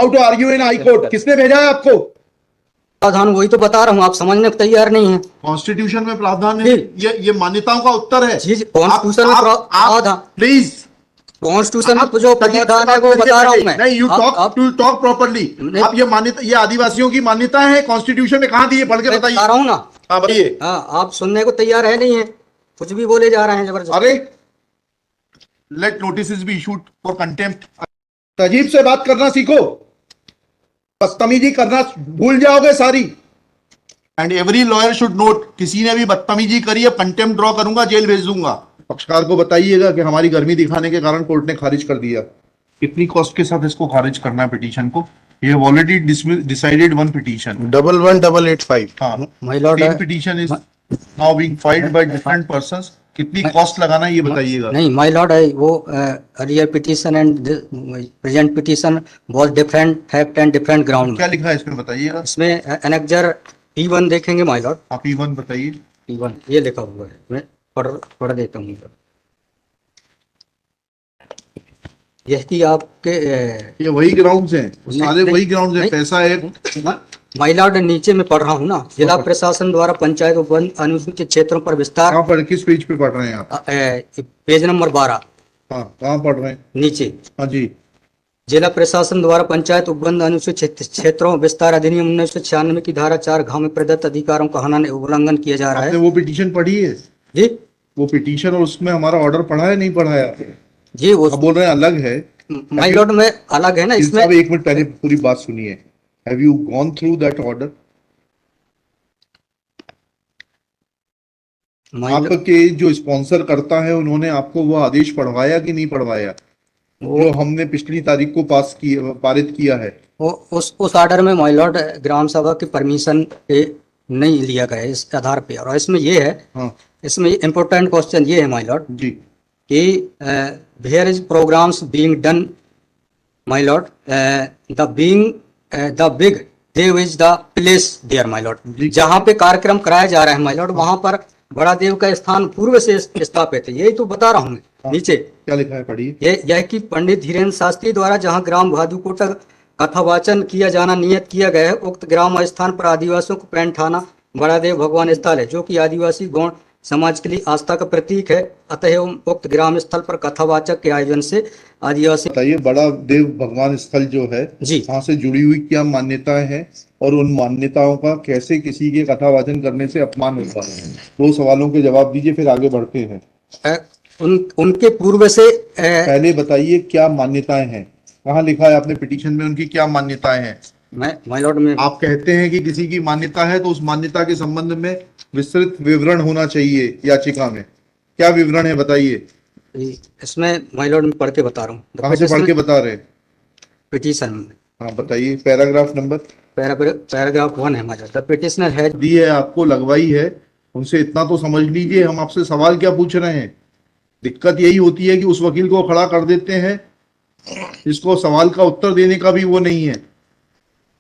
How to argue in high court? किसने भेजा है आपको? प्रावधान वही तो बता रहा हूँ, आप समझने को तैयार नहीं है। कॉन्स्टिट्यूशन में प्रावधान है, ये मान्यताओं का उत्तर है। जी, कॉन्स्टिट्यूशन में प्रावधान, प्लीज कॉन्स्टिट्यूशन में जो प्रावधान है वो बता रहा हूँ मैं। नहीं, यू टॉक प्रॉपर्ली। आप ये मान्यता, ये आदिवासियों की मान्यता है, कॉन्स्टिट्यूशन में कहाँ दी है? पढ़ के बताइए। बता रहा हूँ ना। हाँ बताइए। हाँ, आप सुनने को तैयार है नहीं है, कुछ भी बोले जा रहे हैं जबरदस्त। अरे let notice be issued for contempt. तजीब से बात करना सीखो, बदतमीजी करना भूल जाओगे सारी। And every lawyer should note, किसी ने भी बदतमीजी करी है, कंटेम्प्ट ड्रॉ करूंगा, जेल भेज दूंगा। पक्षकार को बताइएगा कि हमारी गर्मी दिखाने के कारण कोर्ट ने खारिज कर दिया। कितनी कॉस्ट के साथ इसको खारिज करना है पिटीशन को? ये ऑलरेडी डिसाइडेड वन पिटीशन 11885। हाँ, my Lord, same petition is now being filed by different persons. कितनी कॉस्ट लगाना है ये बताइएगा। नहीं माय लॉर्ड, वो earlier petition and present petition was different fact and different ground. क्या लिखा है इसमें बताइएगा। इसमें एनेक्जर P1 देखेंगे माय लॉर्ड। आप P1 बताइए। P1 ये लिखा हुआ है, मैं पढ़ देता हूँ। यह कि आपके ये वही ग्राउंड्स हैं, सारे वही ग्राउंड्स हैं। पैसा है माय लॉर्ड, नीचे में पढ़ रहा हूँ ना। जिला प्रशासन द्वारा पंचायत वन अनुसूचित क्षेत्रों पर विस्तार। कहाँ पर, किस पेज पे पढ़ रहे हैं आप? Page number 12। हाँ, कहाँ पढ़ रहे हैं? नीचे। हाँ जी। जिला प्रशासन द्वारा पंचायत उपबंध अनुसूचित क्षेत्रों विस्तार अधिनियम 1996 की धारा 4 में प्रदत्त अधिकारों का हनन उल्लंघन किया जा रहा है। आपने वो पिटीशन पढ़ी है जी? वो पिटीशन और उसमें हमारा ऑर्डर पढ़ा है, नहीं पढ़ा है? जी, वो बोल रहे हैं अलग है। माय लॉर्ड में अलग है ना इसमें। एक मिनट पहले पूरी बात सुनिए। Have you gone through that order? आपके जो स्पॉन्सर करता है उन्होंने आपको वो आदेश पढ़वाया कि नहीं पढ़वाया, जो हमने पिछली तारीख को पारित किया है? उस ऑर्डर में माय लॉर्ड ग्राम सभा की परमिशन पे नहीं लिया गया इस आधार पे। और इसमें ये है, हाँ, इसमें इम्पोर्टेंट क्वेश्चन ये है माय लॉर्ड जी कि where is programs being done my lord, the big dev is the place there my lord. जहाँ पे कार्यक्रम कराया जा रहा है माय लॉर्ड, वहां पर बड़ा देव का स्थान पूर्व से स्थापित है। यही तो बता रहा हूँ मैं। नीचे क्या लिखा है पढ़िए। यह कि पंडित धीरेन्द्र शास्त्री द्वारा जहां ग्राम भादुकोटा कथावाचन किया जाना नियत किया गया है, उक्त ग्राम स्थान पर आदिवासियों को पैंट थाना बड़ा देव भगवान स्थल है, जो कि आदिवासी गौण समाज के लिए आस्था का प्रतीक है। अतः उक्त ग्राम स्थल पर कथावाचक के आयोजन से आदिवासी। बताइए, बड़ा देव भगवान स्थल जो है जी, वहाँ से जुड़ी हुई क्या मान्यताएं हैं और उन मान्यताओं का कैसे किसी के कथावाचन करने से अपमान होता है? 2 सवालों के जवाब दीजिए, फिर आगे बढ़ते हैं। उनके पूर्व से पहले बताइए क्या मान्यताएं हैं, कहाँ लिखा है आपने पिटीशन में उनकी क्या मान्यताएं हैं? माय लॉर्ड में आप कहते हैं कि किसी की मान्यता है तो उस मान्यता के संबंध में विस्तृत विवरण होना चाहिए याचिका में। क्या विवरण है बताइए। इसमें माय लॉर्ड में पढ़ के बता रहा हूँ। कहाँ से पढ़ के बता रहे हैं? पिटीशन में। हाँ बताइए, पैराग्राफ नंबर। पैराग्राफ 1 है my lord. The petitioner has the है आपको, लगवाई है, उनसे इतना तो समझ लीजिए। हम आपसे सवाल क्या पूछ रहे हैं? दिक्कत यही होती है कि उस वकील को खड़ा कर देते हैं जिसको सवाल का उत्तर देने का भी वो नहीं है।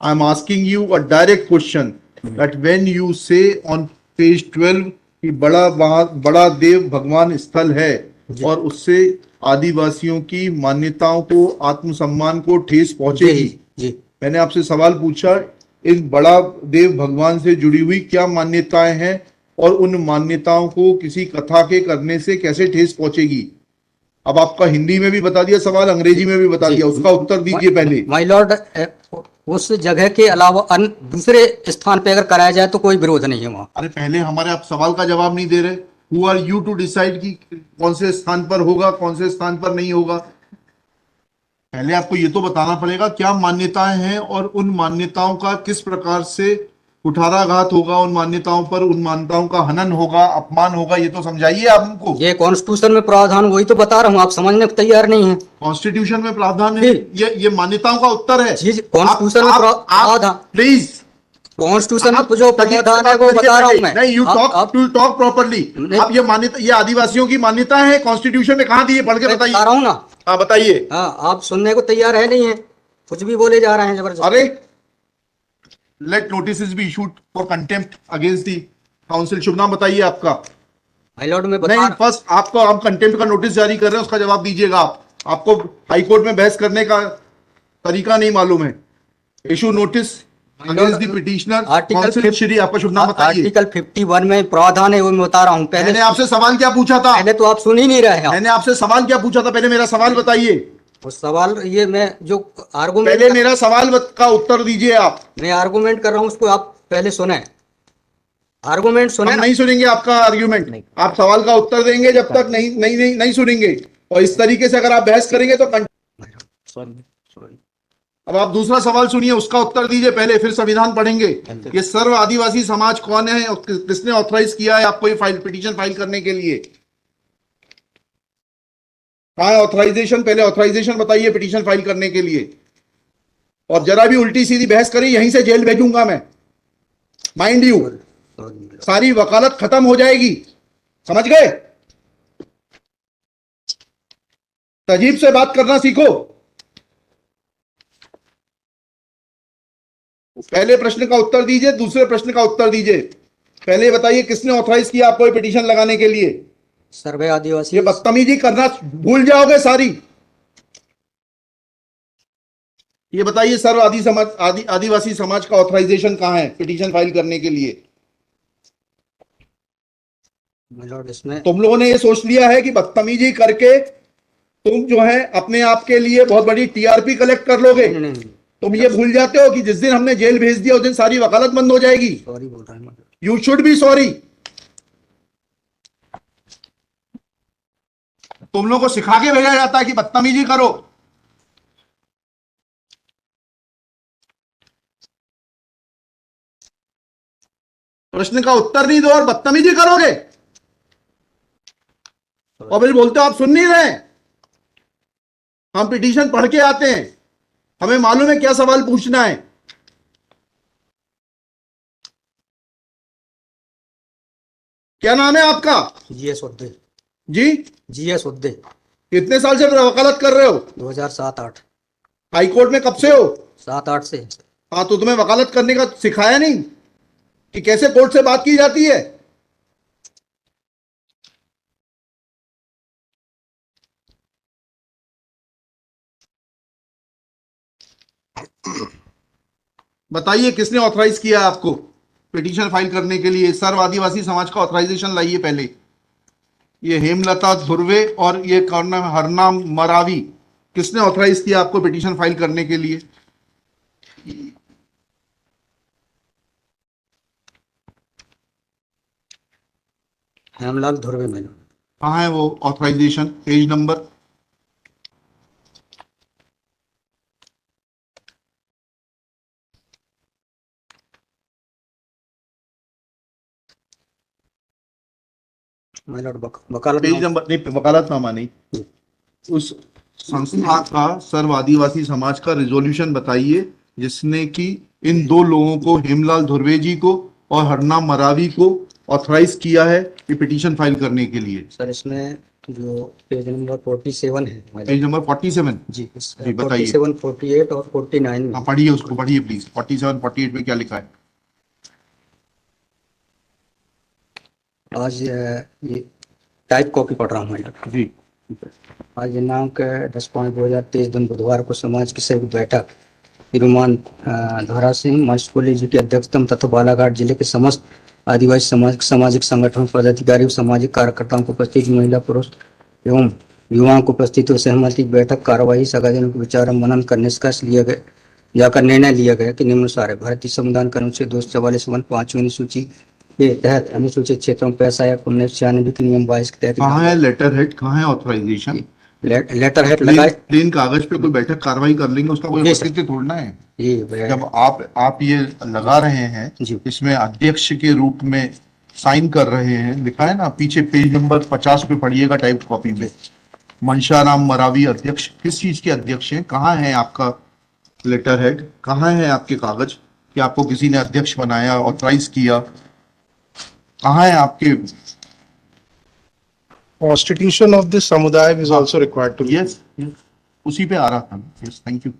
I am asking you a direct question that when you से ऑन पेज 12 कि बड़ा देव भगवान स्थल है और उससे आदिवासियों की मान्यताओं को, आत्मसम्मान को ठेस पहुंचेगी। जी, मैंने आपसे सवाल पूछा, इस बड़ा देव भगवान से जुड़ी हुई क्या मान्यताएं हैं और उन मान्यताओं को किसी कथा के करने से कैसे ठेस पहुंचेगी? अब आपका हिंदी में भी बता दिया सवाल, अंग्रेजी में भी बता दिया, उसका उत्तर दीजिए पहले। माय लॉर्ड, उस जगह के अलावा दूसरे स्थान पे अगर कराया जाए तो कोई विरोध नहीं है वहाँ। अरे पहले हमारे आप सवाल का जवाब नहीं दे रहे। Who are you to decide कि कौन से स्थान पर होगा, कौन से स्थान पर नहीं होगा? पहले आपको ये तो बताना पड़ेगा क्या मान्यताएं हैं और उन मान्यताओं का किस प्रकार से कुठाराघात होगा, उन मान्यताओं पर, उन मान्यताओं का हनन होगा, अपमान होगा, ये तो समझाइए आप हमको। ये कॉन्स्टिट्यूशन में प्रावधान वही तो बता रहा हूँ, आप समझने को तैयार नहीं है। कॉन्स्टिट्यूशन में प्रावधान है, ये मान्यताओं का उत्तर है। जी, कॉन्स्टिट्यूशन में प्रावधान। प्लीज, कॉन्स्टिट्यूशन में जो प्रावधान है वो बता रहा हूँ मैं। नहीं, यू टॉक प्रॉपर्ली। आप ये मान्यता, ये आदिवासियों की मान्यता है, कॉन्स्टिट्यूशन में कहाँ दी है? पढ़ के बताइए। बता रहा हूँ ना। हाँ बताइए। हाँ, आप सुनने को तैयार है नहीं है, कुछ भी बोले जा रहे हैं जबरदस्त। अरे let notice be issued for contempt against the council. शुभ नाम बताइए आपका। माय लॉर्ड में नहीं, फर्स्ट आपको, हम कंटेम्प्ट का नोटिस जारी कर रहे हैं, उसका जवाब दीजिएगा आप। आपको हाईकोर्ट में बहस करने का तरीका नहीं मालूम है। Issue notice against the petitioner. Article Shri आपका शुभ नाम बताइए। आर्टिकल 51 में प्रावधान है, वो मैं बता रहा हूँ। मैंने आपसे सवाल क्या पूछा था? पहले तो आप सुन ही नहीं रहे हैं। मैंने आपसे सवाल क्या पूछा था? पहले मेरा सवाल बताइए। वो सवाल ये मैं जो आर्गूमेंट पहले मेरा सवाल का उत्तर दीजिए आप। मैं आर्गूमेंट कर रहा हूँ उसको आप पहले सुने। आर्गूमेंट सुने हम ना। नहीं सुनेंगे आपका आर्ग्यूमेंट। आप सवाल का उत्तर देंगे जब तक नहीं सुनेंगे। और इस तरीके से अगर आप बहस करेंगे तो सॉरी। अब आप दूसरा सवाल सुनिए, उसका उत्तर दीजिए पहले, फिर संविधान पढ़ेंगे। ये सर्व आदिवासी समाज कौन है और किसने ऑथराइज किया है आपको ये पिटीशन फाइल करने के लिए? कहाँ है ऑथराइजेशन? पहले ऑथराइजेशन बताइए पिटीशन फाइल करने के लिए। और जरा भी उल्टी सीधी बहस करी यहीं से जेल भेजूंगा मैं, माइंड यू। सारी वकालत खत्म हो जाएगी, समझ गए? तजीब से बात करना सीखो। पहले प्रश्न का उत्तर दीजिए, दूसरे प्रश्न का उत्तर दीजिए। पहले बताइए किसने ऑथराइज किया आपको ये पिटीशन लगाने के लिए? सर्वे आदिवासी। ये बदतमीजी करना भूल जाओगे सारी। ये बताइए सर्व आदिवासी समाज का ऑथराइजेशन कहां है पिटीशन फाइल करने के लिए? इसमें तुम लोगों ने ये सोच लिया है कि बदतमीजी करके तुम जो है अपने आप के लिए बहुत बड़ी टीआरपी कलेक्ट कर लोगे। नहीं। तुम ये भूल जाते हो कि जिस दिन हमने जेल भेज दिया उस दिन सारी वकालत बंद हो जाएगी। सॉरी बोल रहा हूँ। You should be sorry. तुम लोगों को सिखा के भेजा जाता है कि बदतमीजी करो। प्रश्न का उत्तर नहीं दो और बदतमीजी करोगे और फिर बोलते हो आप सुन नहीं रहे। हम पिटीशन पढ़ के आते हैं, हमें मालूम है क्या सवाल पूछना है। क्या नाम है आपका? जीएस उद्दे। जी जीएस उद्दे। कितने साल से वकालत कर रहे हो? 2007-8। हाई कोर्ट में कब से हो? 7-8 से। हाँ, तो तुम्हें वकालत करने का सिखाया नहीं कि कैसे कोर्ट से बात की जाती है? बताइए किसने ऑथराइज किया आपको पिटीशन फाइल करने के लिए? सर्व आदिवासी समाज का ऑथराइजेशन लाइए पहले। ये हेमलता धुर्वे और ये कौन नाम है, हरनाम मरावी, किसने ऑथराइज किया आपको पिटीशन फाइल करने के लिए? हेमलाल धुर्वे में। कहाँ है वो ऑथराइजेशन? Page number. वकालत पेज नंबर नहीं, वकालतनामा नहीं। उस संस्था का सर्व आदिवासी समाज का रिजोल्यूशन बताइए जिसने कि इन दो लोगों को, हेमलाल धुर्वे जी को और हरनाम मरावी को, ऑथराइज किया है कि पिटीशन फाइल करने के लिए। सर इसमें जो पेज नंबर 47 है। पेज नंबर 47 जी बताइए। 47, 48 और 49 में। हाँ पढ़िए, उसको पढ़िए प्लीज। 47, 48 में क्या लिखा है? आज ये टाइप कॉपी पढ़ रहा हूँ मैं जी। आज दिनांक 10/5/2023 दिन बुधवार को समाज की संयुक्त बैठक श्रीमान धोरा सिंह मशकोली जी की अध्यक्षता तथा बालाघाट जिले के समस्त आदिवासी सामाजिक संगठन पदाधिकारी और सामाजिक कार्यकर्ताओं को उपस्थित महिला पुरुष एवं युवाओं को उपस्थित हो सहमति बैठक कार्यवाही सगाजन को विचार मनन कर निष्कर्ष लिया गया जाकर निर्णय लिया गया कि निम्नानुसार है। भारतीय संविधान के अनुच्छेद 244 अनुसूची के तहत अनुसूचित क्षेत्रों में पैसा या 1996 के नियम 22 के तहत कहाँ है लेटर हेड? कहाँ है ऑथराइजेशन? लेटर हेड लगाए। प्लेन कागज पे कोई बैठक कार्रवाई कर लेंगे, उसका कोई औचित्य थोड़ना है। जब आप ये लगा रहे हैं, इसमें अध्यक्ष के रूप में साइन कर रहे हैं, लिखा है ना पीछे पेज नंबर 50 पे पढ़िएगा टाइप कॉपी में, मनशाराम मरावी अध्यक्ष। किस चीज के अध्यक्ष हैं? कहाँ है आपका लेटर हेड? कहाँ है आपके कागज कि आपको किसी ने अध्यक्ष बनाया, ऑथराइज किया? कहाँ है आपके? Constitution of this samudaya is also required to be. Yes, उसी पे आ रहा था। Yes, thank you.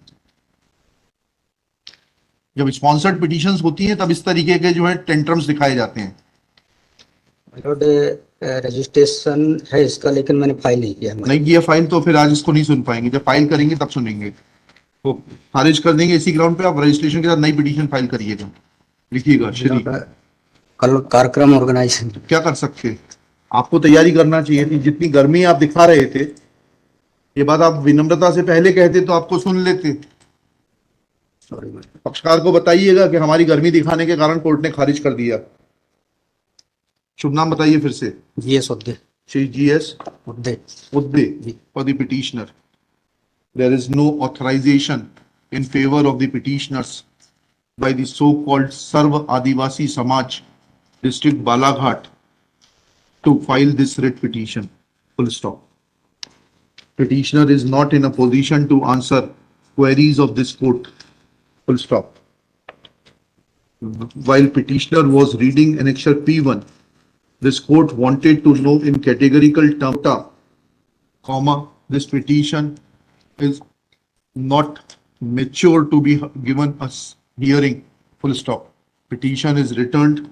जब स्पॉन्सर्ड पिटीशंस होती हैं तब इस तरीके के जो है टेंट्रम्स दिखाए जाते हैं। रजिस्ट्रेशन है इसका, लेकिन मैंने फाइल नहीं किया। नहीं किया फाइल तो फिर आज इसको नहीं सुन पाएंगे, जब फाइल करेंगे तब सुनेंगे। वो खारिज कर देंगे इसी ग्राउंड पे, आप रजिस्ट्रेशन के साथ नई पिटीशन फाइल करिएगा, लिखिएगा श्री। कल कार्यक्रम ऑर्गेनाइज क्या कर सकते हैं? आपको तैयारी करना चाहिए थी, जितनी गर्मी आप दिखा रहे थे, ये बात आप विनम्रता से पहले कहते तो आपको सुन लेते। सॉरी पक्षकार को बताइएगा कि हमारी गर्मी दिखाने के कारण कोर्ट ने खारिज कर दिया। शुभ नाम बताइए फिर से। जीएस उद्दे श्री GS उद्दे Udde for the petitioner. There is no authorization in favor of the petitioners by the so-called Sarv Adivasi Samaj district Balaghat to file this writ petition. Full stop. Petitioner is not in a position to answer queries of this court. Full stop. While petitioner was reading annexure P1, this court wanted to know in categorical terms, comma, this petition is not mature to be given a hearing, full stop. Petition is returned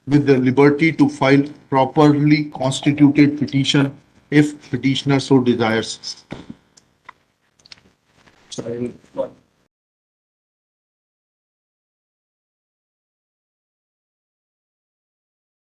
with the liberty to file properly constituted petition if petitioner so desires.